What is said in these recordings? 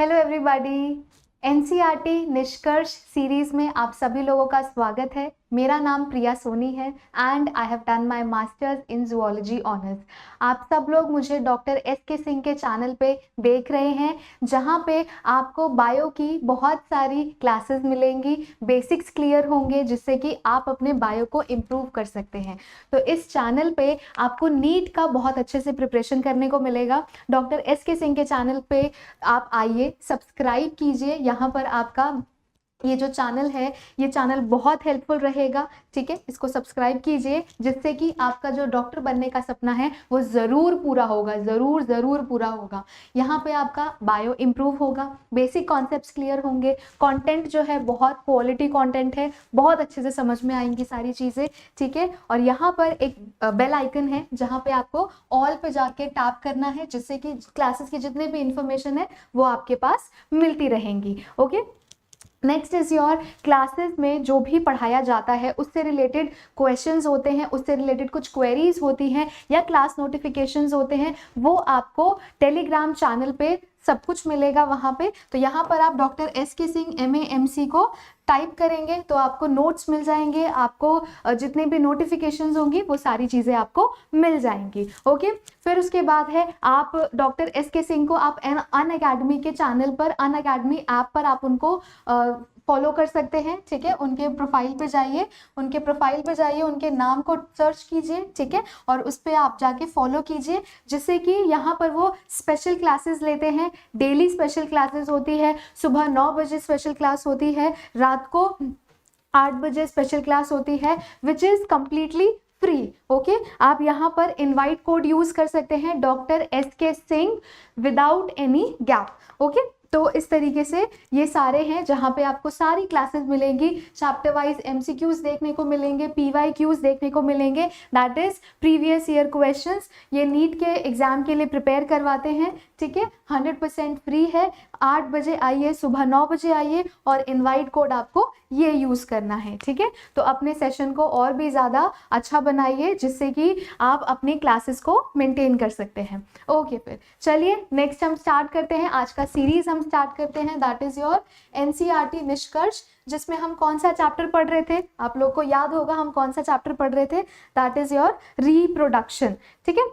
Hello everybody, NCERT निष्कर्ष series में आप सभी लोगों का स्वागत है। मेरा नाम प्रिया सोनी है and I have done my masters in zoology honours. आप सब लोग मुझे डॉक्टर एस के सिंह के चैनल पे देख रहे हैं, जहां पे आपको बायो की बहुत सारी क्लासेस मिलेंगी, बेसिक्स क्लियर होंगे, जिससे कि आप अपने बायो को इम्प्रूव कर सकते हैं। तो इस चैनल पे आपको नीट का बहुत अच्छे से प्रिपरेशन करने को मिलेगा। डॉक्टर एस के सिंह के चैनल पे आप आइए, सब्सक्राइब कीजिए। यहाँ पर आपका ये जो चैनल है, ये चैनल बहुत हेल्पफुल रहेगा। ठीक है, इसको सब्सक्राइब कीजिए, जिससे कि आपका जो डॉक्टर बनने का सपना है वो ज़रूर पूरा होगा, ज़रूर ज़रूर पूरा होगा। यहाँ पे आपका बायो इम्प्रूव होगा, बेसिक कॉन्सेप्ट्स क्लियर होंगे, कंटेंट जो है बहुत क्वालिटी कंटेंट है, बहुत अच्छे से समझ में आएंगी सारी चीज़ें। ठीक है, और यहाँ पर एक बेल आइकन है जहाँ पे आपको ऑल पे जाके टैप करना है, जिससे कि क्लासेस की जितने भी इंफॉर्मेशन है वो आपके पास मिलती रहेंगी। Okay, next is your classes में जो भी पढ़ाया जाता है उससे रिलेटेड क्वेश्चंस होते हैं, उससे रिलेटेड कुछ क्वेरीज होती हैं या क्लास नोटिफिकेशंस होते हैं, वो आपको टेलीग्राम चैनल पे सब कुछ मिलेगा वहाँ पे। तो यहाँ पर आप डॉक्टर एस के सिंह MAMC को टाइप करेंगे तो आपको नोट्स मिल जाएंगे, आपको जितने भी नोटिफिकेशंस होंगी वो सारी चीज़ें आपको मिल जाएंगी। ओके, फिर उसके बाद है आप डॉक्टर एस के सिंह को आप अनअकैडमी के चैनल पर, अनअकैडमी ऐप पर आप उनको फॉलो कर सकते हैं। ठीक है, उनके प्रोफाइल पे जाइए, उनके नाम को सर्च कीजिए। ठीक है, और उस पर आप जाके फॉलो कीजिए, जिससे कि यहाँ पर वो स्पेशल क्लासेस लेते हैं। डेली स्पेशल क्लासेस होती है, सुबह 9 बजे स्पेशल क्लास होती है, रात को 8 बजे स्पेशल क्लास होती है, which is completely free. Okay, आप यहाँ पर इनवाइट कोड यूज कर सकते हैं, डॉक्टर एस के Singh without any gap. Okay, तो इस तरीके से ये सारे हैं जहाँ पे आपको सारी क्लासेस मिलेंगी, चैप्टर वाइज MCQs देखने को मिलेंगे, PYQs देखने को मिलेंगे, that is previous year questions. ये नीट के एग्जाम के लिए प्रिपेयर करवाते हैं। ठीक है, 100% फ्री है। 8 बजे आइए, सुबह 9 बजे आइए, और इनवाइट कोड आपको ये यूज़ करना है। ठीक है, तो अपने सेशन को और भी ज़्यादा अच्छा बनाइए, जिससे कि आप अपनी क्लासेस को मेंटेन कर सकते हैं। ओके, फिर चलिए नेक्स्ट हम स्टार्ट करते हैं। आज का सीरीज हम स्टार्ट करते हैं, दैट इज योर NCERT निष्कर्ष, जिसमें हम कौन सा चैप्टर पढ़ रहे थे, आप लोग को याद होगा हम कौन सा चैप्टर पढ़ रहे थे, दैट इज योर रिप्रोडक्शन। ठीक है,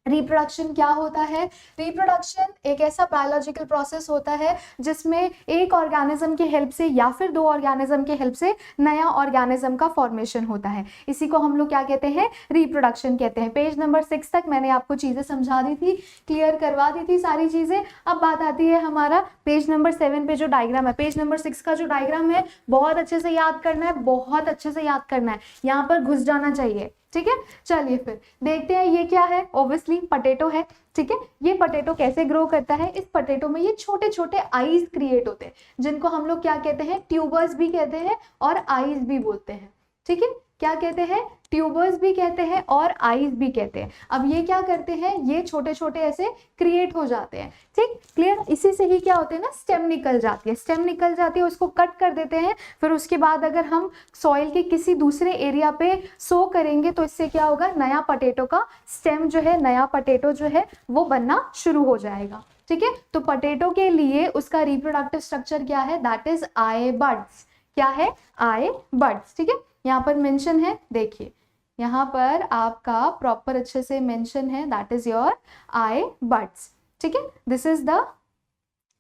रिप्रोडक्शन क्या होता है? रिप्रोडक्शन एक ऐसा बायोलॉजिकल प्रोसेस होता है जिसमें एक ऑर्गेनिज्म की हेल्प से या फिर 2 ऑर्गेनिज्म की हेल्प से नया ऑर्गेनिज्म का फॉर्मेशन होता है। इसी को हम लोग क्या कहते हैं? रिप्रोडक्शन कहते हैं। पेज नंबर 6 तक मैंने आपको चीज़ें समझा दी थी, क्लियर करवा दी थी सारी चीज़ें। अब बात आती है हमारा पेज नंबर 7 पे जो डायग्राम है, पेज नंबर 6 का जो डायग्राम है बहुत अच्छे से याद करना है, बहुत अच्छे से याद करना है, यहाँ पर घुस जाना चाहिए। ठीक है, चलिए फिर देखते हैं ये क्या है। ओब्वियसली पटेटो है। ठीक है, ये पटेटो कैसे ग्रो करता है? इस पटेटो में ये छोटे छोटे आईज क्रिएट होते हैं, जिनको हम लोग क्या कहते हैं? ट्यूबर्स भी कहते हैं और आईज भी बोलते हैं। ठीक है, क्या कहते हैं? ट्यूबर्स भी कहते हैं और आईज भी कहते हैं। अब ये क्या करते हैं? ये छोटे छोटे ऐसे क्रिएट हो जाते हैं। ठीक, क्लियर? इसी से ही क्या होते हैं ना, स्टेम निकल जाती है, स्टेम निकल जाती है, उसको कट कर देते हैं। फिर उसके बाद अगर हम सॉइल के किसी दूसरे एरिया पे सो करेंगे तो इससे क्या होगा? नया पटेटो का स्टेम जो है, नया पटेटो जो है वो बनना शुरू हो जाएगा। ठीक है, तो पटेटो के लिए उसका रिप्रोडक्टिव स्ट्रक्चर क्या है? That is I buds. क्या है? आई बड्स। ठीक है, यहाँ पर मेंशन है, देखिए यहाँ पर आपका प्रॉपर अच्छे से मेंशन है, that is your I buds. ठीक है, दिस इज द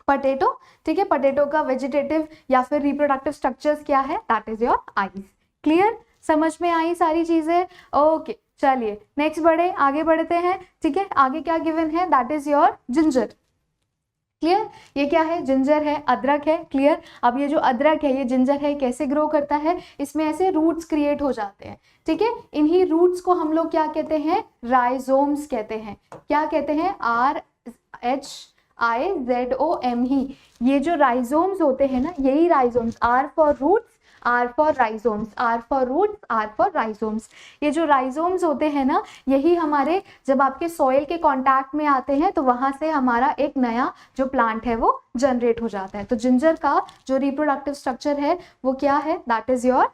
पटेटो। ठीक है, पटेटो का वेजिटेटिव या फिर रिप्रोडक्टिव स्ट्रक्चर्स क्या है? That is your eyes. Clear? समझ में आई सारी चीजें? ओके, चलिए नेक्स्ट आगे बढ़ते हैं। ठीक है, आगे क्या गिवन है? That is your ginger. Clear? ये क्या है? जिंजर है, अदरक है। क्लियर? अब ये जो अदरक है, ये जिंजर है, कैसे ग्रो करता है? इसमें ऐसे रूट्स क्रिएट हो जाते हैं। ठीक है, इन्हीं रूट्स को हम लोग क्या कहते हैं? राइजोम्स कहते हैं। क्या कहते हैं? RHIZOM ही। ये जो राइजोम्स होते हैं ना, यही rhizomes, R for roots, R for rhizomes, R for roots, R for rhizomes. ये जो राइजोम्स होते हैं ना, यही हमारे जब आपके सॉइल के कांटेक्ट में आते हैं तो वहां से हमारा एक नया जो प्लांट है वो जनरेट हो जाता है। तो जिंजर का जो रिप्रोडक्टिव स्ट्रक्चर है वो क्या है? That is your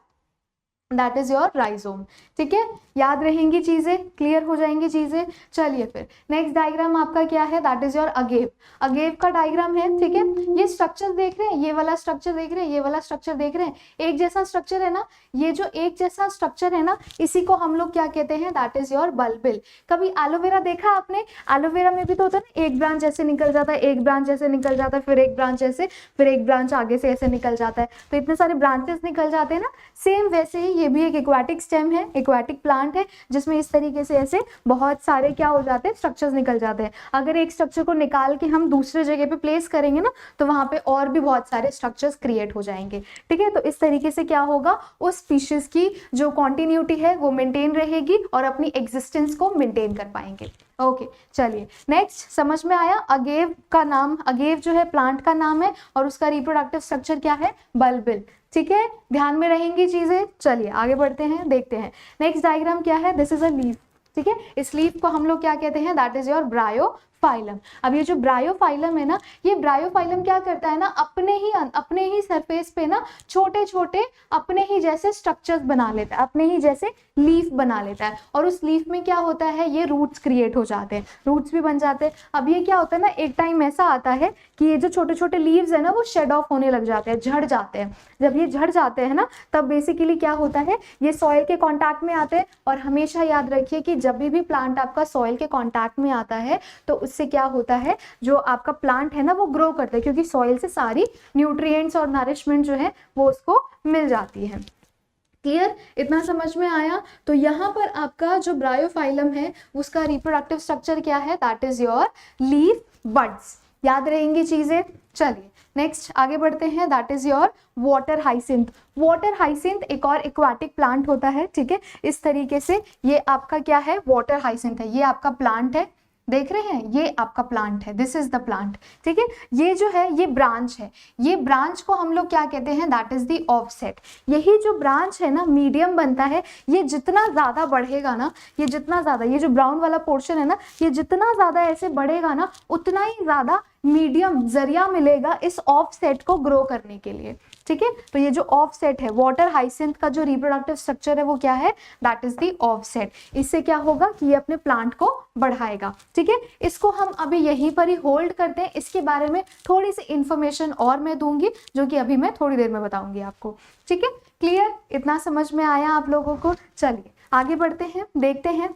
that is your rhizome. ठीक है, याद रहेंगी चीजें, क्लियर हो जाएंगी चीजें। चलिए फिर नेक्स्ट डायग्राम आपका क्या है, that is your agave. Agave का डायग्राम है। ठीक है, ये स्ट्रक्चर देख रहे हैं, ये वाला स्ट्रक्चर देख रहे हैं, ये वाला स्ट्रक्चर देख रहे हैं, एक जैसा स्ट्रक्चर है ना, ये जो एक जैसा स्ट्रक्चर है ना, इसी को हम लोग क्या कहते हैं, दैट इज योर बल्बिल। कभी एलोवेरा देखा आपने, एलोवेरा में भी तो होता है ना, एक ब्रांच ऐसे निकल जाता है, एक ब्रांच ऐसे निकल जाता है, फिर एक ब्रांच ऐसे, फिर एक ब्रांच आगे से ऐसे निकल जाता है, तो इतने सारे ब्रांचेस निकल जाते हैं ना। सेम वैसे ही ये भी एक एक्वाटिक स्टेम है, एक्वाटिक प्लांट है, जिसमें इस तरीके से ऐसे बहुत सारे क्या हो जाते हैं, स्ट्रक्चर्स निकल जाते हैं। अगर एक स्ट्रक्चर को निकाल के हम दूसरे जगह पे प्लेस करेंगे ना, तो वहां पे और भी बहुत सारे स्ट्रक्चर्स क्रिएट हो जाएंगे। ठीक है, तो इस तरीके से क्या होगा, उस स्पीशीज की जो कॉन्टिन्यूटी है वो मेंटेन रहेगी और अपनी एग्जिस्टेंस को मेंटेन कर पाएंगे। ओके चलिए नेक्स्ट, समझ में आया। अगेव का नाम, अगेव जो है प्लांट का नाम है और उसका रिप्रोडक्टिव स्ट्रक्चर क्या है, बल्बिल। ठीक है, ध्यान में रहेंगी चीजें। चलिए आगे बढ़ते हैं, देखते हैं नेक्स्ट डायग्राम क्या है। This is a leaf. ठीक है, इस लीफ को हम लोग क्या कहते हैं, दैट इज योर ब्रायोफाइलम। अब ये जो ब्रायोफाइलम है ना, ये ब्रायोफाइलम क्या करता है ना, अपने ही सरफेस पे ना छोटे छोटे अपने ही जैसे स्ट्रक्चर्स बना लेता है, अपने ही जैसे लीफ बना लेता है, और उस लीफ में क्या होता है, ये रूट्स क्रिएट हो जाते हैं, रूट्स भी बन जाते हैं। अब ये क्या होता है ना, एक टाइम ऐसा आता है कि ये जो छोटे छोटे लीव्स है ना, वो शेड ऑफ होने लग जाते हैं, झड़ जाते हैं। जब ये झड़ जाते हैं ना, तब बेसिकली क्या होता है, ये सॉइल के कांटेक्ट में आते हैं। और हमेशा याद रखिए कि जब भी प्लांट आपका सॉइल के कांटेक्ट में आता है, तो उससे क्या होता है, जो आपका प्लांट है ना, वो ग्रो करता है, क्योंकि सॉइल से सारी न्यूट्रिएंट्स और नरिशमेंट जो है वो उसको मिल जाती है। क्लियर, इतना समझ में आया। तो यहाँ पर आपका जो ब्रायोफाइलम है, उसका रिप्रोडक्टिव स्ट्रक्चर क्या है, that is your leaf buds. याद रहेंगी चीजें। चलिए नेक्स्ट आगे बढ़ते हैं, that is your water hyacinth. Water hyacinth एक और एक्वाटिक प्लांट होता है। ठीक है, इस तरीके से ये आपका क्या है, वाटर हाइसिंथ है, ये आपका प्लांट है, देख रहे हैं, ये आपका प्लांट है, दिस इज द प्लांट। ठीक है, ये जो है ये ब्रांच है, ये ब्रांच को हम लोग क्या कहते हैं, दैट इज द ऑफसेट। यही जो ब्रांच है ना, मीडियम बनता है, ये जितना ज्यादा बढ़ेगा ना, ये जितना ज्यादा, ये जो ब्राउन वाला पोर्शन है ना, ये जितना ज्यादा ऐसे बढ़ेगा ना, उतना ही ज्यादा मीडियम जरिया मिलेगा इस ऑफसेट को ग्रो करने के लिए। ठीक है, तो ये जो ऑफसेट है, वाटर हाइसिंथ का जो रिप्रोडक्टिव स्ट्रक्चर है वो क्या है, दैट इज द ऑफसेट। इससे क्या होगा कि ये अपने प्लांट को बढ़ाएगा। ठीक है, इसको हम अभी यहीं पर ही होल्ड करते हैं, इसके बारे में थोड़ी सी इंफॉर्मेशन और मैं दूंगी, जो कि अभी मैं थोड़ी देर में बताऊंगी आपको। ठीक है, क्लियर, इतना समझ में आया आप लोगों को। चलिए आगे बढ़ते हैं, देखते हैं।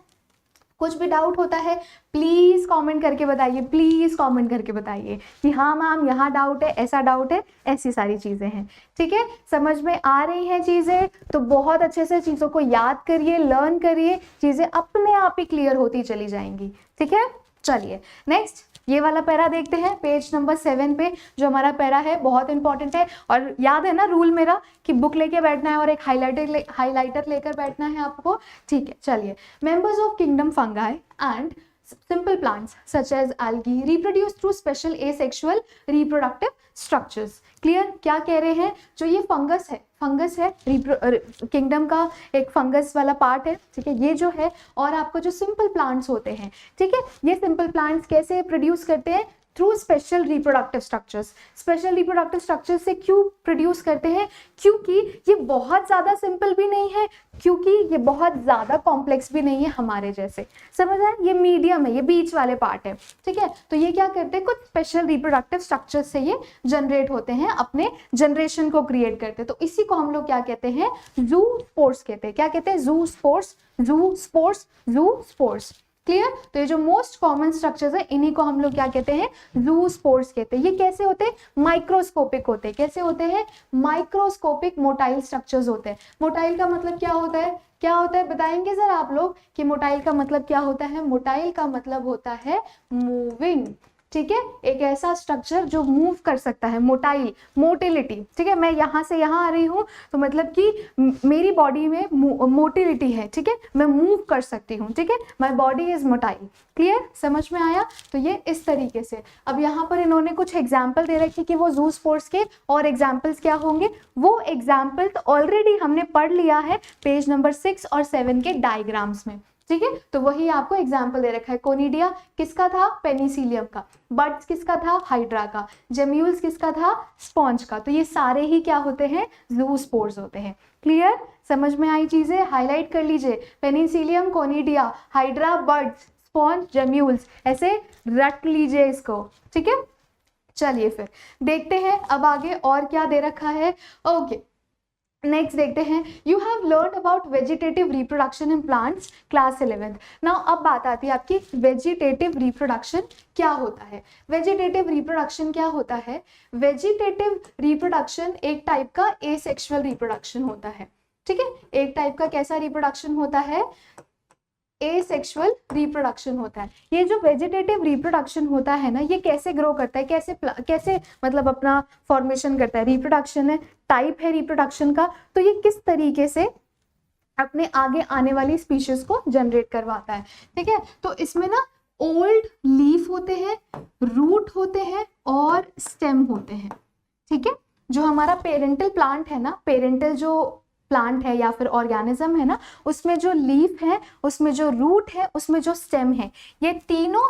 कुछ भी डाउट होता है प्लीज कमेंट करके बताइए, प्लीज कमेंट करके बताइए कि हाँ मैम यहाँ डाउट है, ऐसा डाउट है, ऐसी सारी चीजें हैं। ठीक है, समझ में आ रही हैं चीजें, तो बहुत अच्छे से चीजों को याद करिए, लर्न करिए, चीजें अपने आप ही क्लियर होती चली जाएंगी। ठीक है, चलिए नेक्स्ट ये वाला पैरा देखते हैं, पेज नंबर 7 पे जो हमारा पैरा है बहुत इंपॉर्टेंट है। और याद है ना रूल मेरा कि बुक लेके बैठना है और एक हाइलाइटर लेकर बैठना है आपको। ठीक है, चलिए। Members of kingdom fungi and simple plants such as algae reproduce through special asexual reproductive structures। Clear, क्या कह रहे हैं, जो ये फंगस है किंगडम का एक फंगस वाला पार्ट है। ठीक है, ये जो है, और आपको जो सिंपल प्लांट्स होते हैं, ठीक है, ये सिंपल प्लांट्स कैसे प्रोड्यूस करते हैं, through special reproductive structures. Special reproductive structures से क्यों प्रोड्यूस करते हैं, क्योंकि ये बहुत ज़्यादा सिंपल भी नहीं है, क्योंकि ये बहुत ज़्यादा कॉम्प्लेक्स भी नहीं है हमारे जैसे, समझ आए, ये मीडियम है, ये बीच वाले पार्ट है। ठीक है, तो ये क्या करते हैं, कुछ स्पेशल रिप्रोडक्टिव स्ट्रक्चर्स से ये जनरेट होते हैं, अपने जनरेशन को क्रिएट करते हैं। तो इसी को हम लोग क्या कहते हैं, जू स्पोर्स कहते हैं। क्या कहते हैं, जू स्पोर्स, जू स्पोर्स, जू स्पोर्स। क्लियर, तो ये जो मोस्ट कॉमन स्ट्रक्चर्स है, इन्हीं को हम लोग क्या कहते हैं, जू स्पोर्स कहते हैं। ये कैसे होते हैं, माइक्रोस्कोपिक होते हैं। कैसे होते हैं, माइक्रोस्कोपिक मोटाइल स्ट्रक्चर्स होते हैं। मोटाइल का मतलब क्या होता है, क्या होता है बताएंगे सर आप लोग कि मोटाइल का मतलब क्या होता है। मोटाइल का मतलब होता है मूविंग। ठीक है, एक ऐसा स्ट्रक्चर जो मूव कर सकता है, मोटाइल, मोटिलिटी। ठीक है, मैं यहाँ से यहाँ आ रही हूँ तो मतलब कि मेरी बॉडी में मोटिलिटी है। ठीक है, मैं मूव कर सकती हूँ। ठीक है, my body is motile. Clear, समझ में आया। तो ये इस तरीके से, अब यहाँ पर इन्होंने कुछ एग्जाम्पल दे रखे कि वो जू स्पोर्स के, और एग्जाम्पल्स क्या होंगे, वो एग्जाम्पल्स ऑलरेडी हमने पढ़ लिया है पेज नंबर 6 और 7 के डायग्राम्स में। ठीक है, तो वही आपको एग्जाम्पल दे रखा है। कोनिडिया किसका था? पेनिसिलियम का। बर्ड्स किसका था? हाइड्रा का। जेम्यूल्स किसका था? स्पॉन्ज का। तो ये सारे ही क्या होते हैं? ज़ूस्पोर्स होते हैं। क्लियर? समझ में आई चीजें? हाईलाइट कर लीजिए, Penicillium, conidia, hydra, birds, sponge, gemmules, ऐसे रट लीजिए इसको। ठीक है, चलिए फिर देखते हैं अब आगे और क्या दे रखा है। ओके, नेक्स्ट देखते हैं। You have learn about vegetative reproduction in plants, class 11th। Now अब बात आती है आपकी वेजिटेटिव रिप्रोडक्शन क्या होता है। वेजिटेटिव रिप्रोडक्शन क्या होता है? वेजिटेटिव रिप्रोडक्शन एक टाइप का एसेक्सुअल रिप्रोडक्शन होता है। ठीक है, एक टाइप का कैसा रिप्रोडक्शन होता है? एसेक्सुअल रिप्रोडक्शन होता है। ये जो वेजिटेटिव रिप्रोडक्शन होता है ना, ये कैसे ग्रो करता है, कैसे मतलब अपना फॉर्मेशन करता है? रिप्रोडक्शन है, टाइप है रिप्रोडक्शन का, तो ये किस तरीके से अपने आगे आने वाली स्पीशीज को जनरेट करवाता है। ठीक है, तो इसमें ना ओल्ड लीफ होते हैं, रूट होते हैं और स्टेम होते हैं। ठीक है, जो हमारा पेरेंटल प्लांट है ना, पेरेंटल जो प्लांट है या फिर ऑर्गेनिज्म है ना, उसमें जो लीफ है, उसमें जो रूट है, उसमें जो स्टेम है, ये तीनों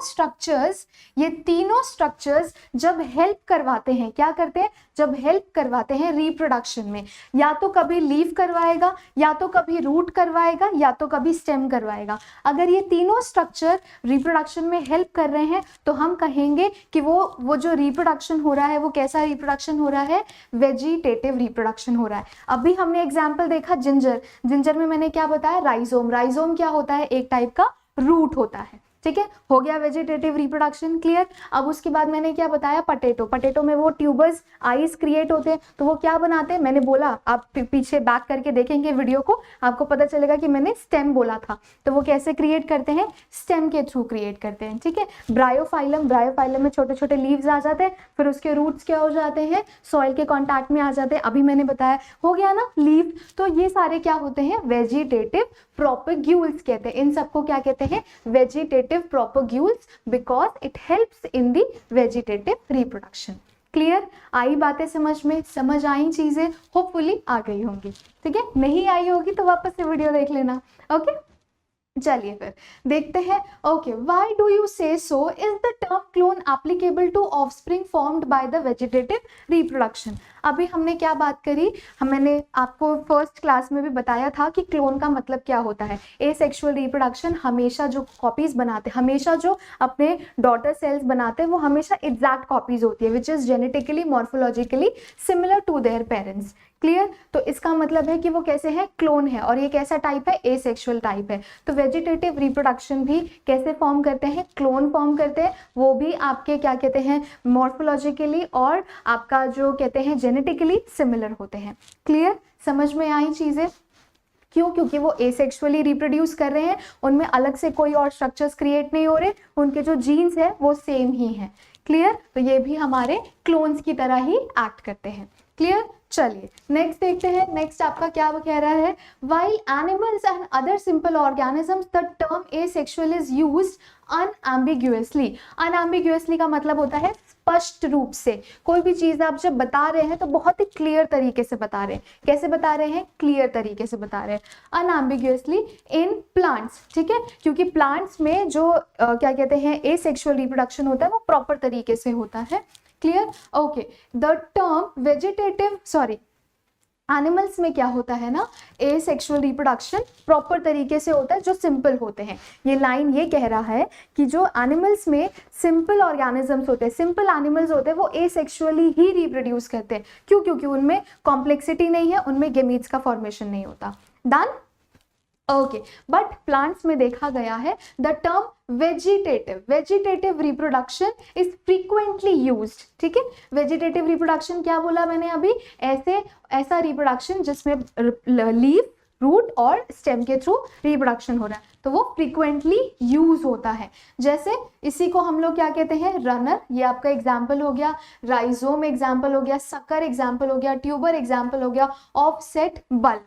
स्ट्रक्चर्स जब हेल्प करवाते हैं, क्या करते हैं? जब हेल्प करवाते हैं रिप्रोडक्शन में। या तो कभी लीफ करवाएगा, या तो कभी रूट करवाएगा, या तो कभी स्टेम करवाएगा। अगर ये तीनों स्ट्रक्चर रिप्रोडक्शन में हेल्प कर रहे हैं तो हम कहेंगे कि वो जो रिप्रोडक्शन हो रहा है वो कैसा रिप्रोडक्शन हो रहा है? वेजिटेटिव रिप्रोडक्शन हो रहा है। अभी हमने एग्जाम्पल देखा जिंजर में मैंने क्या बताया? राइजोम क्या होता है? एक टाइप का रूट होता है। ठीक है, हो गया वेजिटेटिव रिप्रोडक्शन क्लियर। अब उसके बाद मैंने क्या बताया? पटेटो में वो ट्यूबर्स आइज क्रिएट होते हैं, तो वो क्या बनाते हैं? मैंने बोला, आप पीछे बैक करके देखेंगे वीडियो को, आपको पता चलेगा कि मैंने स्टेम बोला था। तो वो कैसे क्रिएट करते हैं? स्टेम के थ्रू क्रिएट करते हैं। ठीक है, ब्रायोफाइलम में छोटे छोटे लीव्स आ जाते हैं, फिर उसके रूट्स क्या हो जाते हैं? सॉइल के कॉन्टैक्ट में आ जाते हैं। अभी मैंने बताया, हो गया ना लीफ। तो ये सारे क्या होते हैं? वेजिटेटिव प्रोपेग्यूल्स कहते हैं। इन सबको क्या कहते हैं? Vegetative propagules, because it helps in the vegetative reproduction. Clear? आई बातें समझ में? समझ आई चीजें? होपफुली आ गई होंगी। ठीक है, नहीं आई होगी तो वापस से वीडियो देख लेना। ओके, चलिए फिर देखते हैं। Okay, why do you say so? Is the term clone applicable to offspring formed by the vegetative reproduction? अभी हमने क्या बात करी? मैंने आपको फर्स्ट क्लास में भी बताया था कि क्लोन का मतलब क्या होता है। एसेक्सुअल रिप्रोडक्शन हमेशा जो कॉपीज बनाते हैं, हमेशा जो अपने डॉटर सेल्स बनाते हैं, वो हमेशा एग्जैक्ट कॉपीज होती है, which is genetically morphologically similar to their parents. Clear? तो इसका मतलब है कि वो कैसे है? क्लोन है। और ये कैसा टाइप है? एसेक्सुअल टाइप है। तो वेजिटेटिव रिप्रोडक्शन भी कैसे फॉर्म करते हैं? क्लोन फॉर्म करते हैं। वो भी आपके क्या कहते हैं? मॉर्फोलॉजिकली और आपका जो कहते हैं जेनेटिकली सिमिलर होते हैं। क्लियर? समझ में आई चीजें? क्यों? क्योंकि वो एसेक्सुअली रिप्रोड्यूस कर रहे हैं, उनमें अलग से कोई और स्ट्रक्चर्स क्रिएट नहीं हो रहे, उनके जो जीन्स है वो सेम ही है। क्लियर? तो ये भी हमारे क्लोन्स की तरह ही एक्ट करते हैं। क्लियर? चलिए नेक्स्ट देखते हैं। नेक्स्ट आपका क्या कह रहा है? While animals and other simple organisms, the term asexual is used unambiguously. Unambiguously का मतलब होता है स्पष्ट रूप से। कोई भी चीज आप जब बता रहे हैं तो बहुत ही क्लियर तरीके से बता रहे हैं। कैसे बता रहे हैं? क्लियर तरीके से बता रहे हैं। unambiguously in plants, ठीक है, क्योंकि प्लांट्स में जो क्या कहते हैं एसेक्सुअल रिप्रोडक्शन होता है वो प्रॉपर तरीके से होता है। Clear? Okay, the term vegetative animals में क्या होता है ना, एसेक्सुअल रिप्रोडक्शन प्रॉपर तरीके से होता है, जो सिंपल होते हैं। ये लाइन ये कह रहा है कि जो एनिमल्स में सिंपल ऑर्गेनिजम्स होते हैं, सिंपल एनिमल्स होते हैं, वो एसेक्सुअली ही रिप्रोड्यूस करते हैं। क्यों? क्योंकि उनमें कॉम्प्लेक्सिटी नहीं है, उनमें गेमीट्स का फॉर्मेशन नहीं होता। डन? ओके, बट प्लांट्स में देखा गया है the term vegetative reproduction is frequently used. ठीक है, वेजिटेटिव रिप्रोडक्शन क्या बोला मैंने अभी? ऐसा रिप्रोडक्शन जिसमें लीफ, रूट और स्टेम के थ्रू रिप्रोडक्शन हो रहा है, तो वो फ्रीक्वेंटली यूज होता है। जैसे इसी को हम लोग क्या कहते हैं? रनर। ये आपका एग्जाम्पल हो गया, राइजोम एग्जाम्पल हो गया, सकर एग्जाम्पल हो गया, ट्यूबर एग्जाम्पल हो गया, ऑफसेट बल्ब।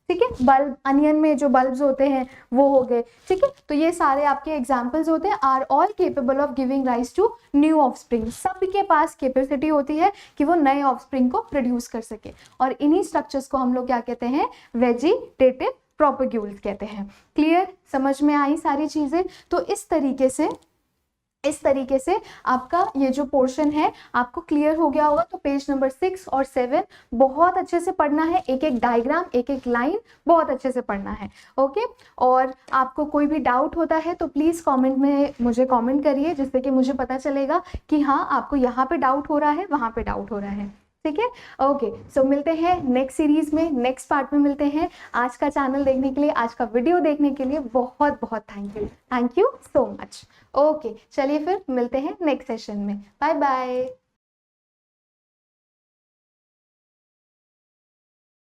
ठीक है, बल्ब, अनियन में जो बल्ब्स होते हैं वो हो गए। ठीक है, तो ये सारे आपके एग्जाम्पल्स होते हैं। Are all capable of giving rise to new offspring. सबके पास कैपेसिटी होती है कि वो नए ऑफस्प्रिंग को प्रोड्यूस कर सके, और इन्हीं स्ट्रक्चर्स को हम लोग क्या कहते हैं? वेजिटेटिव प्रोपेग्यूल्स कहते हैं। क्लियर, समझ में आई सारी चीजें? तो इस तरीके से आपका ये जो पोर्शन है आपको क्लियर हो गया होगा। तो पेज नंबर 6 और 7 बहुत अच्छे से पढ़ना है, एक एक डायग्राम, एक एक लाइन बहुत अच्छे से पढ़ना है। ओके, और आपको कोई भी डाउट होता है तो प्लीज कमेंट में मुझे कमेंट करिए, जिससे कि मुझे पता चलेगा कि हाँ आपको यहाँ पे डाउट हो रहा है, वहाँ पे डाउट हो रहा है। ठीक है, ओके। सो मिलते हैं नेक्स्ट सीरीज में, नेक्स्ट पार्ट में मिलते हैं। आज का चैनल देखने के लिए, आज का वीडियो देखने के लिए बहुत बहुत thank you so much. Okay, चलिए फिर मिलते हैं नेक्स्ट सेशन में। Bye bye.